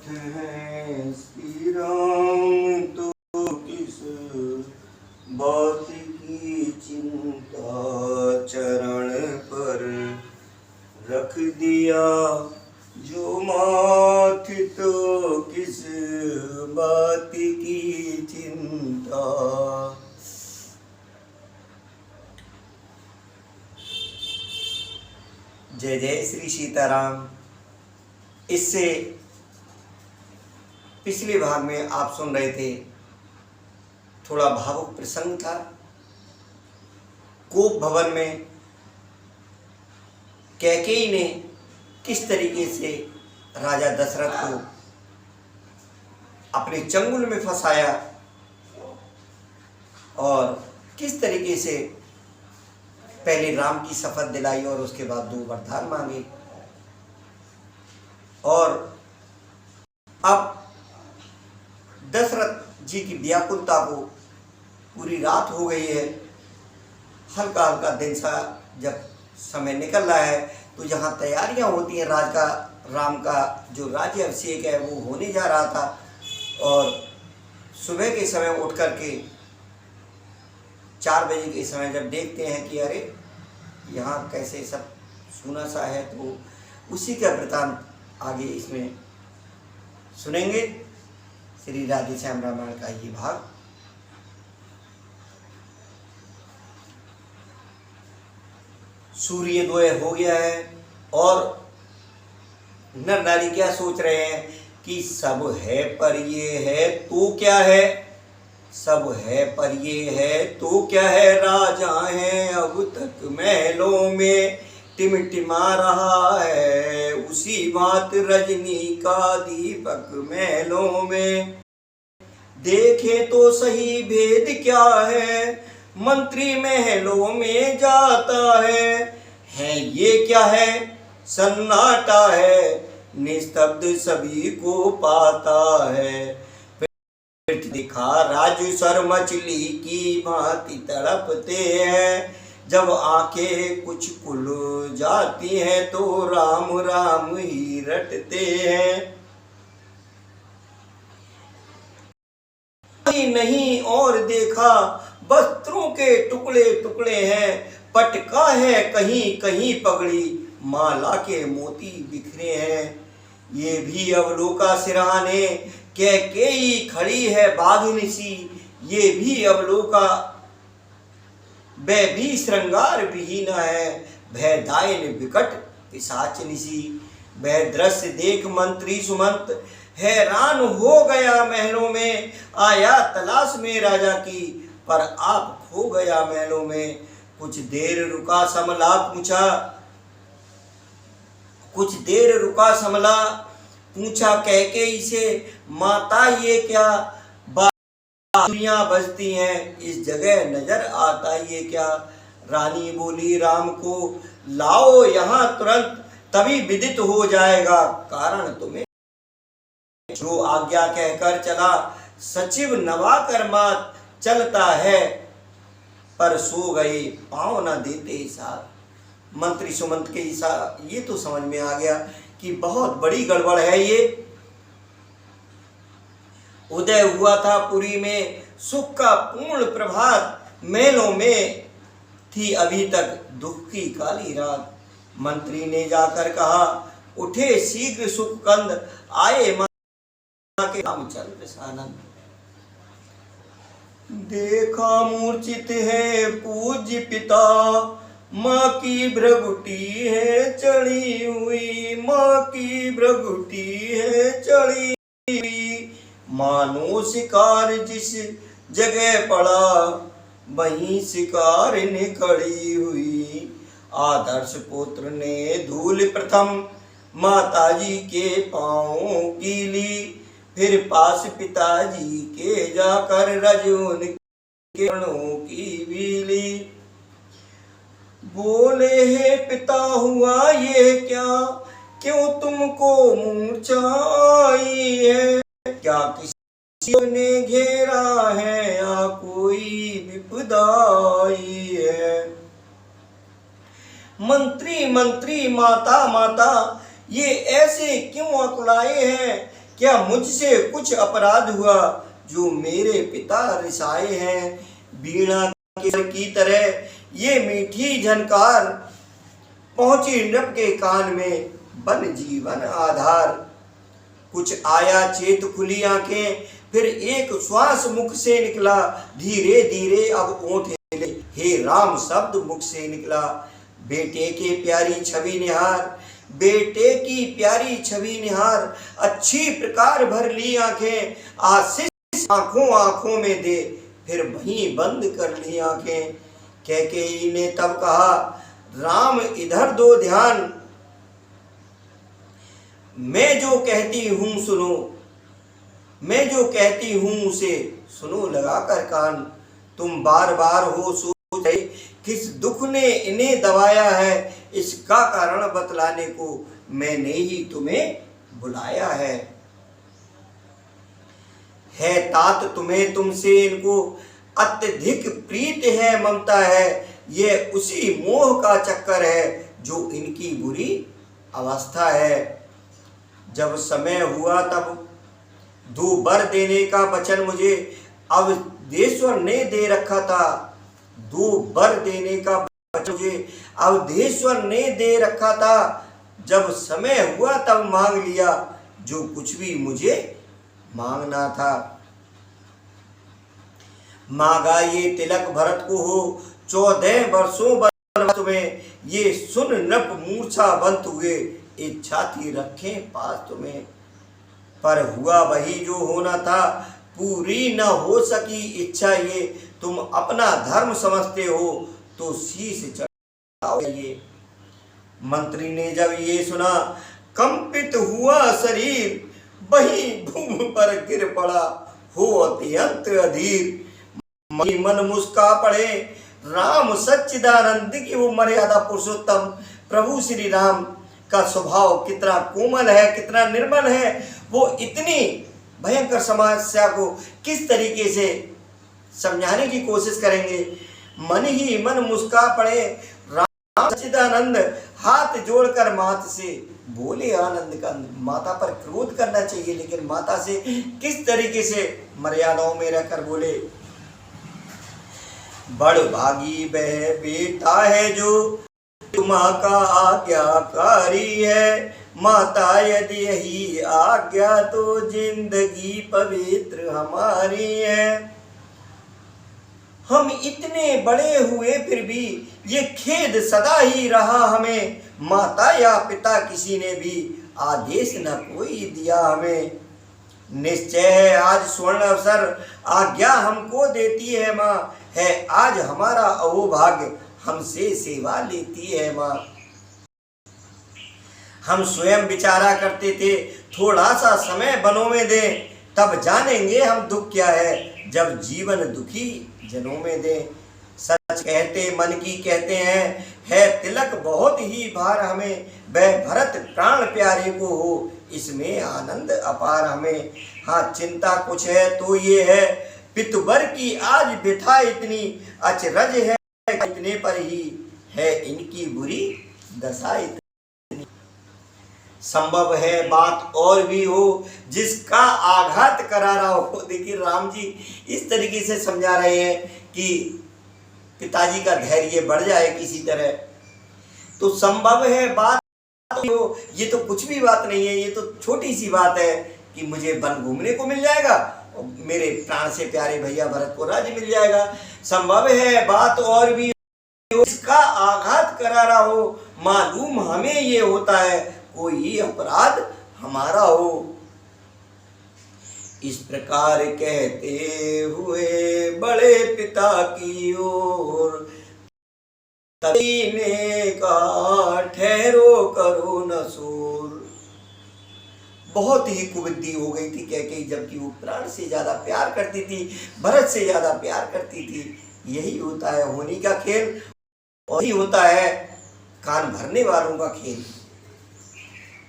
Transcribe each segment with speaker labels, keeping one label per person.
Speaker 1: नाथ हैं श्री राम तो किस बात की चिंता, चरण पर रख दिया जो माथ तो किस बात की चिंता। जय जय श्री सीताराम। इससे पिछले भाग में आप सुन रहे थे, थोड़ा भावुक प्रसंग था। कोप भवन में कैकेयी ने किस तरीके से राजा दशरथ को अपने चंगुल में फंसाया और किस तरीके से पहले राम की शपथ दिलाई और उसके बाद 2 वरदान मांगे। और अब दशरथ जी की व्याकुलता को पूरी रात हो गई है, हल्का हल्का दिन सा जब समय निकल रहा है तो जहाँ तैयारियां होती हैं राम का जो राज्य अभिषेक है वो होने जा रहा था। और सुबह के समय उठ करके 4 बजे के समय जब देखते हैं कि अरे यहाँ कैसे सब सूना सा है, तो उसी का वृतांत आगे इसमें सुनेंगे। श्री राधेश्याम रामायण का ये भाग। सूर्योदय हो गया है और नर नारी क्या सोच रहे हैं कि सब है पर ये है तो क्या है, सब है पर ये है तो क्या है, राजा है अब तक महलों में टिमटिमा रहा है, उसी बात रजनी का दीपक महलों में। देखे तो सही भेद क्या है, मंत्री महलों में जाता है ये क्या है, सन्नाटा है निस्तब्ध सभी को पाता है। फिर दिखा राजू सर मछली की भांति तड़पते हैं, जब आंखें कुछ खुल जाती हैं तो राम राम ही रटते हैं। नहीं और देखा वस्त्रों के टुकड़े टुकड़े हैं, पटका है कहीं कहीं पगड़ी, माला के मोती बिखरे हैं। ये भी अवलोका सिरहाने, कैकेयी खड़ी है बाघिन सी, ये भी अवलोका वह भी श्रृंगार विहीन है, भय दायन विकट पिशाचिनी सी। वह दृश्य देख मंत्री सुमंत हैरान हो गया महलों में, आया तलाश में राजा की पर आप खो गया महलों में। कुछ देर रुका समला पूछा, कुछ देर रुका समला पूछा कैकेयी से, माता ये क्या दुनिया बजती हैं, इस जगह नजर आता ये क्या। रानी बोली राम को लाओ यहाँ तुरंत, तभी विदित हो जाएगा कारण तुम्हें। जो आज्ञा कहकर चला सचिव नवाकर मात, चलता है पर सो गए पाँव न देते साथ। मंत्री सुमंत के ये तो समझ में आ गया कि बहुत बड़ी गड़बड़ है ये। उदय हुआ था पुरी में सुख का पूर्ण प्रभात, महलों में थी अभी तक दुख की काली रात। मंत्री ने जाकर कहा उठे शीघ्र सुख कंद, आए मां के रामचंद्र सानंद। देखा मूर्छित है पूज्य पिता, माँ की भ्रगुटी है चढ़ी हुई, माँ की भ्रगुटी है चढ़ी हुई। मानो शिकार जिस जगह पड़ा, वहीं शिकार ने खड़ी हुई। आदर्श पुत्र ने धूल प्रथम माताजी के पाँवों की ली, फिर पास पिताजी के जाकर रज उनके चरणों की भी ली। बोले हे पिता हुआ ये क्या, क्यों तुमको मूर्छा आई है, क्या किसी ने घेरा है या कोई विपदा आई है। मंत्री मंत्री माता माता ये ऐसे क्यों अकुलाए हैं, क्या मुझसे कुछ अपराध हुआ जो मेरे पिता रिसाए हैं। वीणा की तरह ये मीठी झनकार पहुंची नृप के कान में, बन जीवन आधार। कुछ आया चेत खुली आंखें, फिर एक श्वास मुख से निकला, धीरे धीरे अब ओंठ हिले, हे राम शब्द मुख से निकला। बेटे के प्यारी छवि निहार, बेटे की प्यारी छवि निहार, अच्छी प्रकार भर ली आंखें, आशीष आंखों आंखों में दे, फिर वहीं बंद कर ली आंखें। कैकेयी ने तब कहा, राम इधर दो ध्यान, मैं जो कहती हूं सुनो, मैं जो कहती हूं उसे सुनो लगाकर कान। तुम बार बार हो सोच रहे किस दुख ने इन्हें दबाया है, इसका कारण बतलाने को मैंने ही तुम्हें बुलाया है। तात तुम्हें तुमसे इनको अत्यधिक प्रीत है, ममता है, ये उसी मोह का चक्कर है जो इनकी बुरी अवस्था है। जब समय हुआ तब दो वर देने का वचन मुझे अवधेश्वर ने दे रखा था, दो वर देने का वचन मुझे अवधेश्वर ने दे रखा था। जब समय हुआ तब मांग लिया जो कुछ भी मुझे मांगना था। मांगा ये तिलक भरत को हो 14 वर्षों वनवास में, ये सुन नृप मूर्छावंत हुए, इच्छा थी रखें पास तुम्हें। पर हुआ वही जो होना था, पूरी न हो सकी इच्छा ये, तुम अपना धर्म समझते हो तो शीश चढ़ाओ ये। मंत्री ने जब ये सुना कंपित हुआ शरीर, वही भूमि पर गिर पड़ा हो अत्यंत अधीर। मन मुस्का पड़े राम सच्चिदानंद की वो मर्यादा पुरुषोत्तम प्रभु श्री राम का स्वभाव कितना कोमल है, कितना निर्मल है। वो इतनी भयंकर समस्या को किस तरीके से समझाने की कोशिश करेंगे। मन ही मन मुस्का पड़े राम सच्चिदानंद, हाथ जोड़कर माता से बोले आनंद कंद। माता पर क्रोध करना चाहिए लेकिन माता से किस तरीके से मर्यादाओं में रहकर बोले। बड़ भागी वह बेटा है जो माँ का आज्ञाकारी है, माता यदि यही आज्ञा तो जिंदगी पवित्र हमारी है। हम इतने बड़े हुए फिर भी ये खेद सदा ही रहा हमें, माता या पिता किसी ने भी आदेश न कोई दिया हमें। निश्चय है आज स्वर्ण अवसर, आज्ञा हमको देती है माँ, है आज हमारा अहोभाग्य, हमसे सेवा लेती है माँ। हम स्वयं विचारा करते थे थोड़ा सा समय बनों में दें, तब जानेंगे हम दुख क्या है, जब जीवन दुखी जनों में दें। सच कहते मन की कहते हैं, है तिलक बहुत ही भार हमें, वह भरत प्राण प्यारे को हो, इसमें आनंद अपार हमें। हाँ चिंता कुछ है तो ये है, पितुबर की आज व्यथा इतनी, अचरज है इतने पर ही, है इनकी बुरी दशा इतनी। संभव है बात और भी हो जिसका आघात करारा हो। देखिए राम जी इस तरीके से समझा रहे हैं कि पिताजी का धैर्य बढ़ जाए किसी तरह। तो संभव है बात हो, ये तो कुछ भी बात नहीं है, ये तो छोटी सी बात है कि मुझे वन घूमने को मिल जाएगा, मेरे प्राण से प्यारे भैया भरत को राज्य मिल जाएगा। संभव है बात और भी हो, इसका आघात करारा हो, मालूम हमें ये होता है कोई अपराध हमारा हो। इस प्रकार कहते हुए बड़े पिता की ओर, तभी ने कहा ठहरो करो न शोर। बहुत ही कुबुद्धि हो गई थी कैकेयी, जबकि वो प्राण से ज्यादा प्यार करती थी, भरत से ज्यादा प्यार करती थी। यही होता है होनी का खेल, और ही होता है कान भरने वालों का खेल।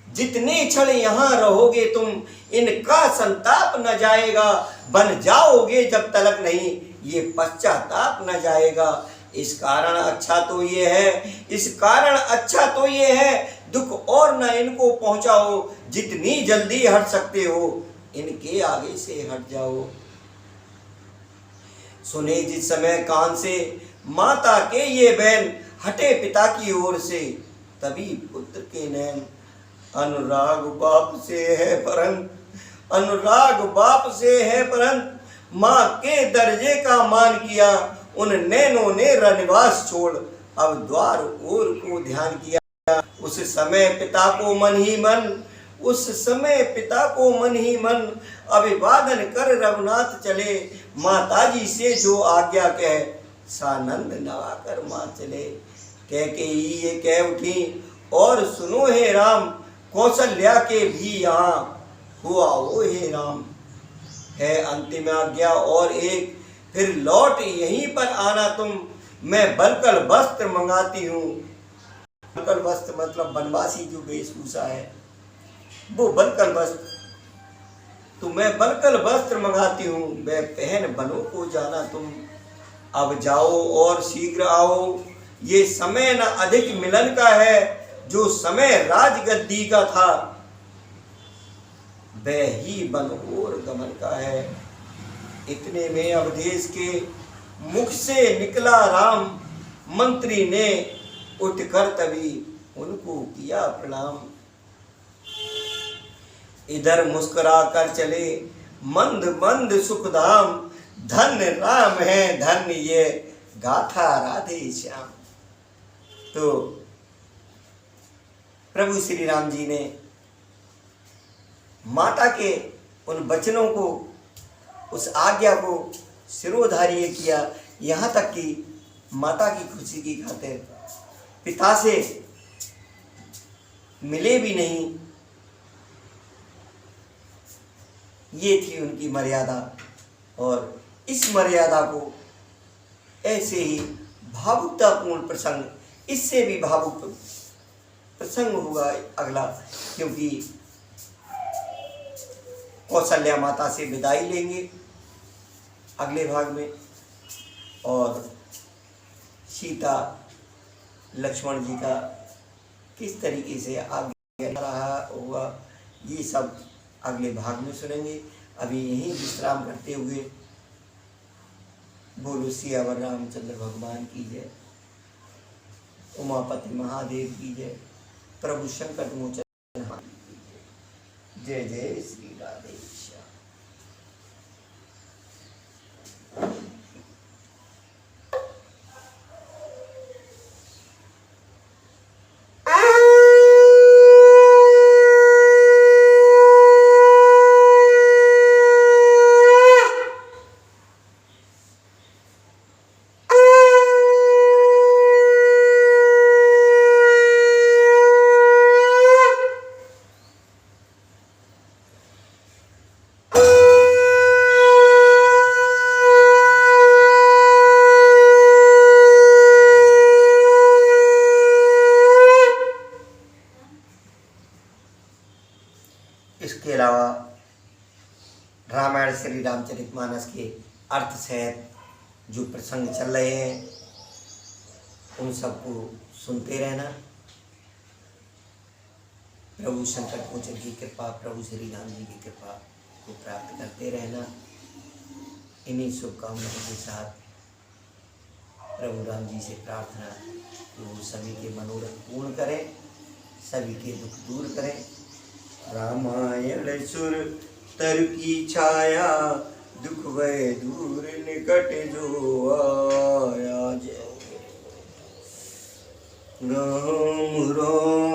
Speaker 1: जितने क्षण यहाँ रहोगे तुम, इनका संताप न जाएगा, बन जाओगे जब तलक नहीं, ये पश्चाताप न जाएगा। इस कारण अच्छा तो ये है, इस कारण अच्छा तो ये है, दुख और न इनको पहुंचाओ, जितनी जल्दी हट सकते हो इनके आगे से हट जाओ। सुने जिस समय कान से माता के ये बैन, हटे पिता की ओर से तभी पुत्र के नैन। अनुराग बाप से है परंत, अनुराग बाप से है परंत, माँ के दर्जे का मान किया, उन नैनों ने रनिवास छोड़ अब द्वार ओर को ध्यान किया। उस समय पिता को मन ही मन, उस समय पिता को मन ही मन, अभिवादन कर रघुनाथ चले, माताजी से जो आज्ञा कह, सानंद नवाकर माँ चले। कह के ये कह उठी और सुनो हे राम, कौशल्या के भी यहाँ हुआ वो हे राम। है अंतिम आज्ञा और एक, फिर लौट यहीं पर आना तुम, मैं बलकल वस्त्र मंगाती हूँ। बलकल वस्त्र मतलब बनवासी जो वेशभूषा है वो बलकल वस्त्र, तो मैं बलकल वस्त्र मंगाती हूँ, मैं पहन बनों को जाना तुम। अब जाओ और शीघ्र आओ, ये समय न अधिक मिलन का है, जो समय राजगद्दी का था वह ही बन और गमन का है। इतने में अवधेश के मुख से निकला राम, मंत्री ने उठकर तभी उनको किया प्रणाम। इधर मुस्कुरा कर चले मंद मंद सुखधाम, धन्य राम है धन्य ये गाथा राधे श्याम। तो प्रभु श्री राम जी ने माता के उन वचनों को, उस आज्ञा को सिरोधार्य किया, यहाँ तक कि माता की खुशी की खातिर पिता से मिले भी नहीं। ये थी उनकी मर्यादा, और इस मर्यादा को ऐसे ही भावुकतापूर्ण प्रसंग, इससे भी भावुक प्रसंग होगा अगला, क्योंकि कौशल्या माता से विदाई लेंगे अगले भाग में, और सीता लक्ष्मण जी का किस तरीके से आगे रहा होगा ये सब अगले भाग में सुनेंगे। अभी यहीं विश्राम करते हुए बोलो सियावर रामचंद्र भगवान की जय, उमापति महादेव की जय, प्रभु संकट मोचन जय जय श्री राधे श्याम। इसके अलावा रामायण श्री रामचरितमानस के अर्थ सहित जो प्रसंग चल रहे हैं उन सबको सुनते रहना। प्रभु संकट मोचन की कृपा, प्रभु श्री राम जी की कृपा को प्राप्त करते रहना। इन्हीं शुभकामनाओं के साथ प्रभु राम जी से प्रार्थना कि वो सभी के मनोरथ पूर्ण करें, सभी के दुख दूर करें। रामायण सुर तर की छाया, दुख भय दूर निकट जो आया। जय राम राम